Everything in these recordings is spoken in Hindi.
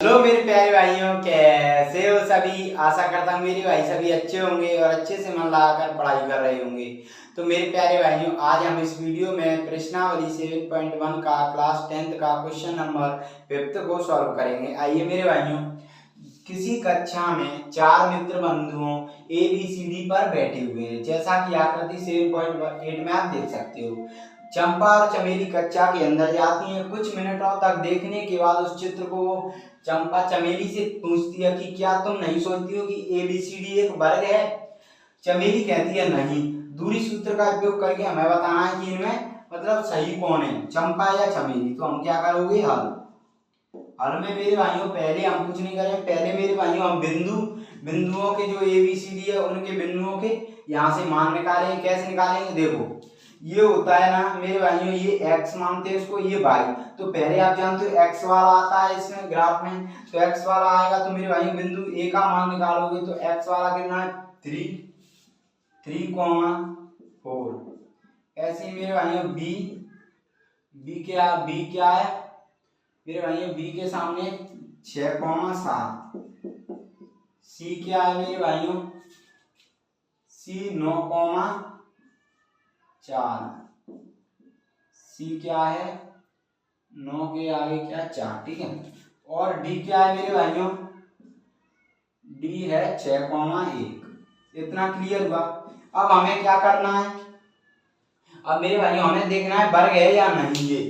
हेलो मेरे प्यारे भाइयों, कैसे हो सभी। आशा करता हूँ मेरे भाई सभी अच्छे होंगे और अच्छे से मन लगाकर पढ़ाई कर रहे होंगे। तो मेरे प्यारे भाइयों, आज हम इस वीडियो में प्रश्नावली 7.1 का क्लास 10th का क्वेश्चन नंबर 5 को सॉल्व करेंगे। आइए मेरे भाइयों, किसी कक्षा में 4 मित्र बंधुओं ABCD पर बैठे हुए हैं, जैसा कि आकृति 7.8 में आप देख सकते हो। चंपा और चमेली कक्षा के अंदर जाती हैं। कुछ मिनटों तक देखने के बाद उस चित्र को चंपा चमेली से पूछती है कि क्या तुम नहीं सोचती हो कि ABCD एक वर्ग है। चमेली कहती है नहीं। दूरी सूत्र का उपयोग करके हमें बताना है कि इनमें मतलब सही कौन है, चंपा या चमेली। तो हम क्या करोगे, हल में मेरे भाइयों पहले हम कुछ नहीं करें, पहले मेरे भाइयों हम बिंदुओं के जो ABCD है उनके बिंदुओं के यहाँ से मान निकालेंगे। कैसे निकालेंगे, देखो ये होता है ना मेरे भाइयों, ये x मानते हैं इसको, ये y। तो पहले आप जानते हो x वाला आता है इसमें ग्राफ में, तो x वाला आएगा। तो मेरे भाइयों बिंदु a का मान निकालोगे तो x वाला कितना है 3,4। ऐसे ही मेरे भाइयों b क्या है मेरे भाइयों, b के सामने 6,7। c क्या है मेरे भाइयों, c 9,4। सी क्या है, 9 के आगे क्या 4, ठीक है। और डी क्या है मेरे भाइयों, डी है 6,1। इतना क्लियर हुआ। अब हमें क्या करना है, अब मेरे भाइयों हमें देखना है वर्ग है या नहीं ये,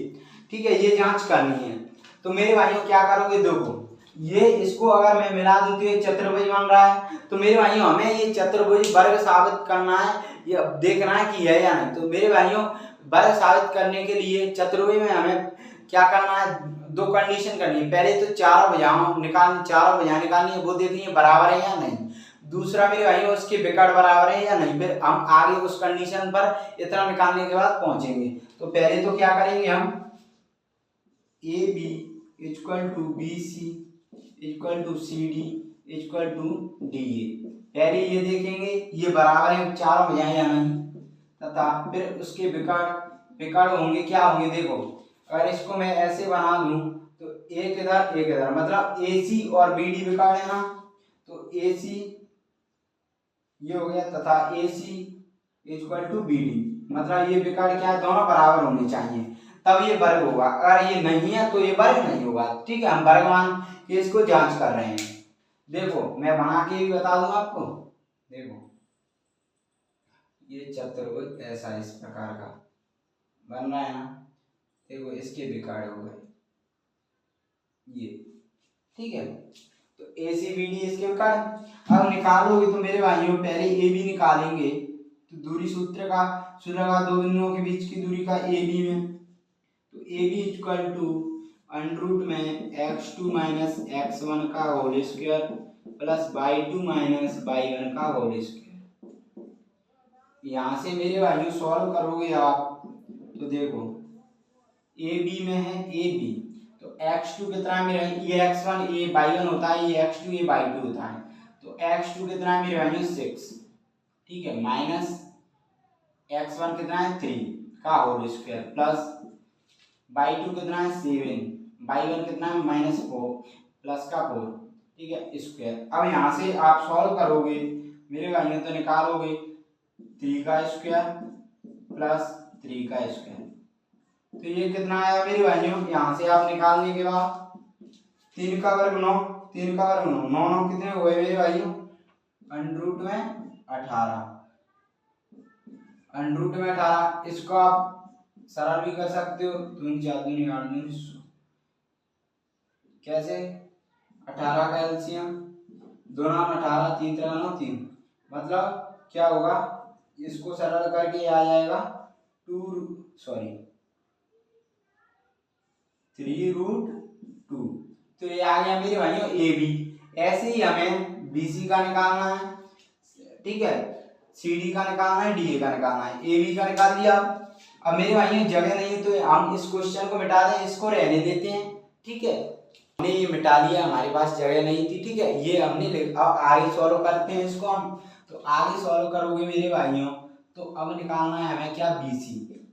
ठीक है, ये जांच करनी है। तो मेरे भाइयों क्या करोगे, देखो ये इसको अगर मैं मिला दूं तो ये चतुर्भुज बन रहा है। तो मेरे भाइयों हमें ये चतुर्भुज वर्ग साबित करना है, ये देखना है कि है या नहीं। तो मेरे भाइयों वर्ग साबित करने के लिए चतुर्भुज में हमें क्या करना है, दो कंडीशन करनी है। पहले तो चारों भुजाएं निकालनी है, वो देखनी है बराबर है या नहीं। दूसरा मेरे भाइयों उसके विकर्ण बराबर है या नहीं। फिर हम आगे उस कंडीशन पर इतना निकालने के बाद पहुंचेंगे। तो पहले तो क्या करेंगे, हम AB equal to BC equal to CD equal to DA। पहले ये देखेंगे ये बराबर है चारों भुजाएं या नहीं, तथा फिर उसके विकर्ण होंगे क्या होंगे। देखो अगर इसको मैं ऐसे बना दूं तो एक इधर मतलब AC और BD विकर्ण है ना, तो AC ये हो गया तथा AC इक्वल टू BD, मतलब ये विकर्ण क्या है, दोनों बराबर होने चाहिए तब ये वर्ग होगा। अगर ये नहीं है तो ये वर्ग नहीं होगा, ठीक है। हम वर्ग मान के इसको जांच कर रहे हैं। देखो मैं बना के भी बता दूं आपको। देखो ये चतुर्भुज ऐसा इस प्रकार का बन रहा है ना, देखो इसके विकर्ण हो गए ये, ठीक है। तो ACBD इसके विकर्ण। अब निकालोगे तो मेरे भाइयों पहले AB निकालेंगे, तो दूरी सूत्र का दो बिंदुओं के बीच की दूरी का AB में, तो AB इक्वल टू अंडरूट में x2 माइनस x1 का whole square plus y2 minus y1 का होल स्क्वायर। यहाँ से मेरे भाइयों सॉल्व करोगे आप तो देखो AB में है AB, तो x2 कितना है मेरे भाई, ये x1 ये y1 होता है, ये x2 ये y2 होता है। तो x2 कितना है मेरे भाइयों 6, ठीक है, माइनस x1 कितना है 3 का होल स्क्वायर प्लस y2 कितना है 7, y1 कितना है -4 प्लस का 4, ठीक है, स्क्वायर। अब यहाँ से आप सॉल्व करोगे मेरे भाइयों तो निकालोगे 3 का स्क्वायर प्लस 3 का स्क्वायर, तो ये कितना आया मेरे भाइयों, यहाँ से आप निकालने के बाद 3 का वर्ग 9, 3 का वर्ग 9, 9 9 कितने हुए मेरे भाइयों, अंडरूट में 18, अंडरूट में 18। इसको आप सरल भी कर सकते हो, 3 4 दूनी 8 दूनी 16। कैसे, 18 का एलसीएम 2 9 18, 3 3 9 3, मतलब क्या होगा, इसको सरल करके आ जाएगा 3√2। तो ये आ गया मेरे भाइयों AB। ऐसे ही हमें BC का निकालना है, ठीक है, CD का निकालना है, DA का निकालना है। AB का निकाल दिया। अब मेरे भाइयों जगह नहीं तो हम इस क्वेश्चन को मिटा दें, इसको रहने देते हैं, ठीक है। हमने ये मिटा लिया, हमारे पास जगह नहीं थी, ठीक है, ये हमने। अब आगे सॉल्व करते हैं इसको हम। तो आगे सॉल्व करोगे मेरे भाइयों तो अब निकालना है हमें क्या, BC।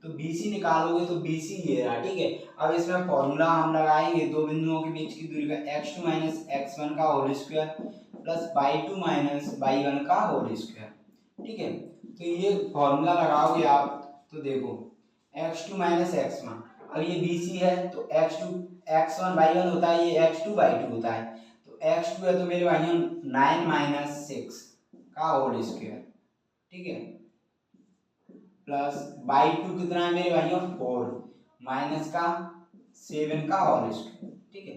तो तो BC निकालोगे तो BC ये रहा, ठीक है। अब इसमें फॉर्मूला हम लगाएंगे दो बिंदुओं के बीच की दूरी का, x2 माइनस x1 का whole square plus y2 minus y1 का होल स्क्वायर, ठीक है। तो ये फॉर्मूला लगाओगे आप तो देखो x2 माइनस x1, अब ये BC है तो x1 y1 होता है, ये x2 y2 होता है, तो x2 है तो मेरे भाइयों 9 माइनस 6 का होल स्क्वायर, ठीक है, प्लस y2 कितना है मेरे भाइयों 4 माइनस का 7 का होल स्क्वायर, ठीक है।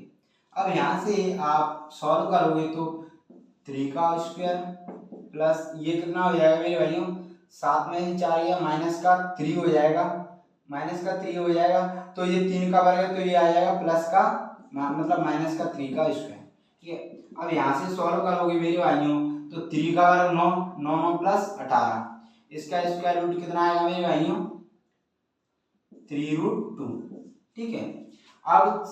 अब यहाँ से आप सॉल्व करोगे तो 3 का स्क्वायर प्लस ये कितना हो जाएगा मेरे भाइयों, 7 में से 4 गया माइनस का 3 हो जाएगा, माइनस का 3 हो जाएगा, तो ये 3 का वर्ग है तो ये आ जाएगा प्लस का मतलब माइनस का 3 का स्क्वायर, ठीक है। अब यहाँ से सॉल्व करोगे मेरे भाइयों तो 3 का वर्ग 9, 9 प्लस 18, इसका स्क्वायर रूट कितना आएगा मेरे भाइयों 3√2, ठीक है। अब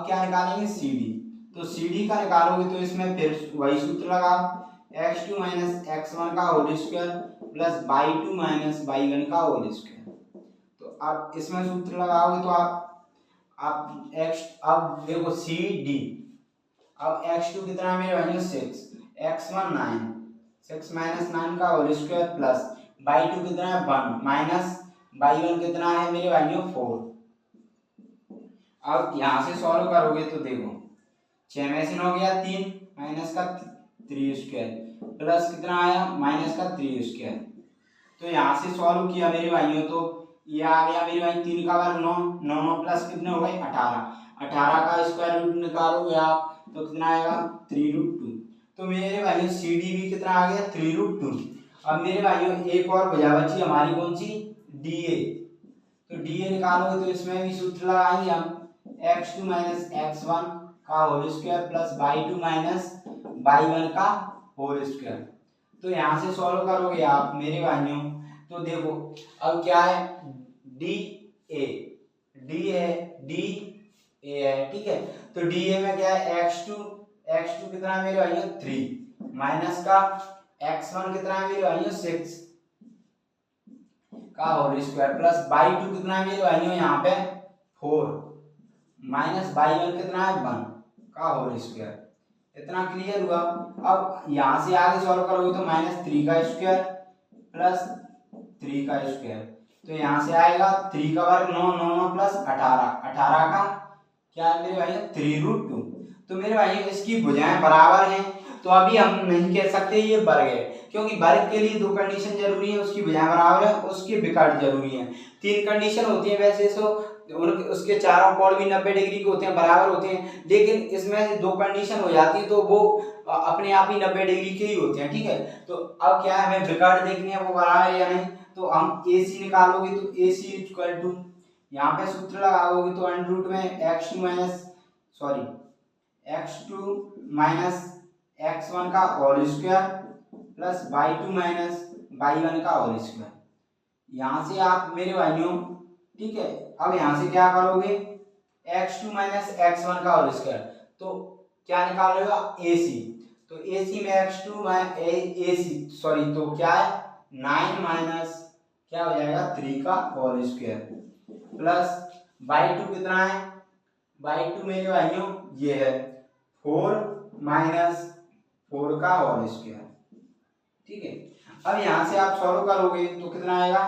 क्या निकालेंगे CD, तो CD का निकालोगे तो इसमें फिर वही सूत्र लगा, x2 माइनस x1 का whole square plus y2 minus y1 का होल स्क्वायर, तो आप इसमें सूत्र लगाओगे तो आप अब देखो CD, अब x2 कितना है मेरे भाइयों 6, x1 9, 6 माइनस 9 का होल स्क्वायर प्लस y2 कितना है 1 माइनस y1 कितना है मेरे भाइयों 4। अब यहाँ से सॉल्व करोगे तो देखो 6 में से 9 गया 3 माइनस का 3 स्क्वायर प्लस कितना आया माइनस का 3 स्क्वायर, तो यहाँ से सॉल्व किया मेरे भाइयों तो ये आ गया मेरे भाई 3 का वर्ग 9, 9 प्लस कितने हो गए 18, 18 का स्क्वायर रूट निकालोगे आप तो कितना आएगा 3√2, तो मेरे भाइयों CD भी कितना आ गया 3√2। अब मेरे भाइयों एक और भुजा बची हमारी कौन सी DA, तो DA निकालोगे तो इसमें भी सूत्र लगाएंगे हम x2 माइनस x1 का whole square plus y2 minus y1 का होल स्क्वायर, तो यहाँ से सॉल्व करोगे आप मेरे भाइयों तो देखो अब क्या है DA, DA है, ठीक है। तो DA में क्या है x2 कितना है मेरे भाइयों 3 माइनस का x1 कितना है मेरे भाइयों 6 का होल स्क्वायर प्लस y2 कितना है मेरे भाइयों यहाँ पे 4 माइनस y1 कितना है 1 का होल स्क्वायर, इतना क्लियर हुआ। अब यहाँ से आगे सॉल्व करोगे तो -3 का स्क्वायर प्लस 3 का स्क्वायर, तो यहाँ से आएगा 3 का वर्ग 9, 9 प्लस 18, 18 का क्या है मेरे भाई 3√2, तो मेरे भाई इसकी भुजाएं बराबर हैं, तो अभी हम नहीं कह सकते ये वर्ग है, क्योंकि वर्ग के लिए दो कंडीशन जरूरी है, उसकी भुजाएं बराबर है, उसके विकर्ण जरूरी है, 3 कंडीशन होती है वैसे तो उसके चारों कोण भी 90 डिग्री के होते हैं, बराबर होते हैं, लेकिन इसमें से दो कंडीशन हो जाती है तो वो अपने आप ही 90 डिग्री के ही होते हैं, ठीक है। तो अब क्या है हमें विकर्ण देखनी है वो बराबर है या नहीं, तो हम AC निकालोगे तो AC इक्वल टू यहाँ पे सूत्र लगाओगे तो अंडर रूट में x2 माइनस x1 का whole square plus y2 minus y1 का होल स्क्वायर, यहाँ से आप मेरे भाइयों ठीक है। अब यहाँ से क्या करोगे x2 माइनस x1 का होल स्क्वायर, तो क्या निकालेगा AC, तो AC में x2 AC तो क्या है 9 माइनस क्या हो जाएगा 3 का होल स्क्वायर प्लस y2 कितना है y2 मेरे भाइयों ये है 4 माइनस 4 का होल स्क्वायर, ठीक है। अब यहाँ से आप सॉल्व करोगे तो कितना आएगा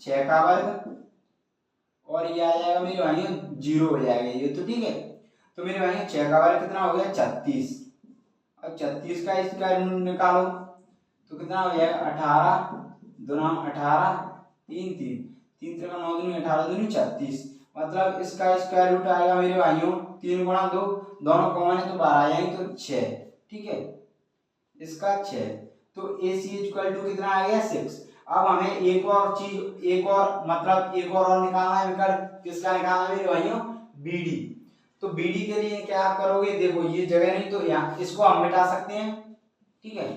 6 का वर्ग और ये आ जाएगा मेरे भाइयों 0 हो जाएगा ये, तो ठीक है। तो मेरे भाइयों 6 का वर्ग कितना हो गया 36, अब 36 का स्क्वायर रूट निकालो तो कितना हो जाएगा 18 दूना 18 3 3 3 3 का 9 दूनी 18 दूनी 36, मतलब इसका स्क्वायर रूट आएगा मेरे भाइयों 3 गुणा 2 दोनों कॉमन है तो 12 आ जाएंगे तो 6, ठीक है, इसका 6, तो AC इक्वल टू कितना आ गया 6। अब हमें एक और निकालना है विकर्ण, किसका निकालना है मेरे भाइयों BD, तो BD के लिए क्या आप करोगे देखो ये जगह नहीं तो यहाँ इसको हम मिटा सकते हैं, ठीक है।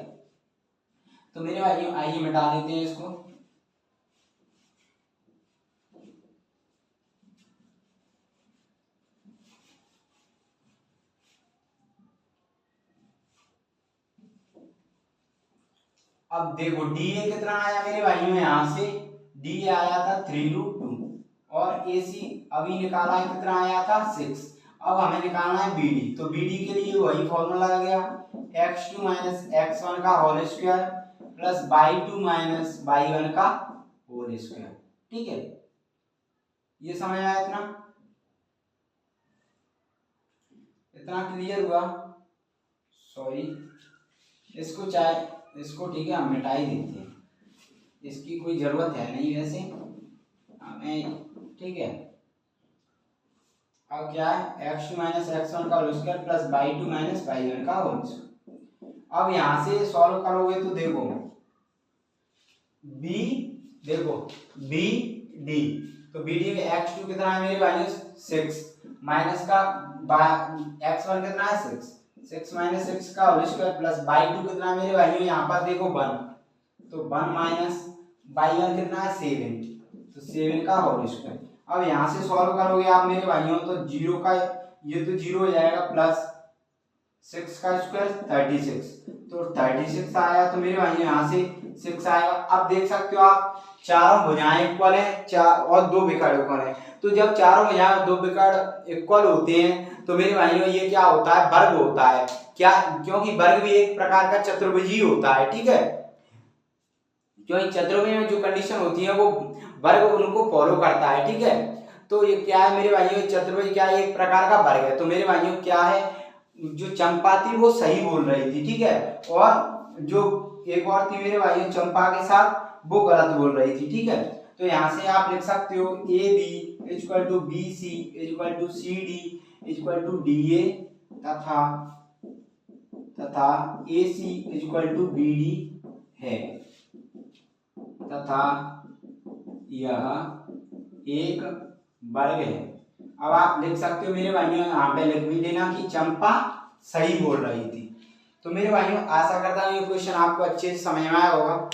तो मेरे भाइयों आइए मिटा देते हैं इसको, अब देखो DA कितना आया मेरे भाइयों यहाँ से DA आया था 3√2 AC अभी निकाला है, कितना आया था 6। अब हमें निकालना है BD, तो BD के लिए वही फॉर्मूला आ गया, x2 माइनस x1 का whole square plus y2 minus y1 का होल स्क्वायर। ठीक है, ये समझ आया? इतना क्लियर हुआ? सॉरी, इसको ठीक है हम मिटा ही देते हैं, इसकी कोई जरूरत है नहीं वैसे हमें। ठीक है, अब क्या है, x2 माइनस x1 का whole square plus y2 minus y1 का होल स्क्वायर। अब यहां से सॉल्व करोगे तो देखो b d, तो bd में x2 कितना है मेरे भाई 6 माइनस का x1 कितना है 6 माइनस 6 का होल स्क्वायर प्लस y2 कितना है मेरे भाई यहाँ पर देखो 1, तो 1 माइनस y1 कितना है 7, तो 7 का होल स्क्वायर। अब यहाँ से सॉल्व करोगे आप मेरे भाइयों तो 0 का ये तो 0 हो जाएगा प्लस 6 का स्क्वायर 36, तो 36 आया, तो मेरे भाइयों यहाँ से 6 आएगा। अब देख सकते हो आप चारों भुजाएं इक्वल है और दो विकर्ण इक्वल है, तो जब चारों भुजाएं दो विकर्ण इक्वल होते हैं तो मेरे भाइयों ये क्या होता है, वर्ग होता है क्या, क्योंकि वर्ग भी एक प्रकार का चतुर्भुज होता है। ठीक है, क्योंकि चतुर्भुज में जो कंडीशन होती है वो वर्ग उनको फॉलो करता है। ठीक है, तो ये क्या है मेरे भाइयों, चतुर्भुज क्या है, एक प्रकार का वर्ग है। तो मेरे भाइयों क्या है, जो चंपा थी वो सही बोल रही थी। ठीक है, और जो एक और थी मेरे भाइयों चंपा के साथ वो गलत बोल रही थी। ठीक है, तो यहाँ से आप लिख सकते हो AB equal to BC equal to CD equal to DA तथा AC इक्वल टू BD है, तथा यह एक वर्ग है। अब आप लिख सकते हो मेरे भाइयों, यहाँ पे लिख भी देना कि चंपा सही बोल रही थी। तो मेरे भाइयों आशा करता हूँ ये क्वेश्चन आपको अच्छे से समझ में आया होगा।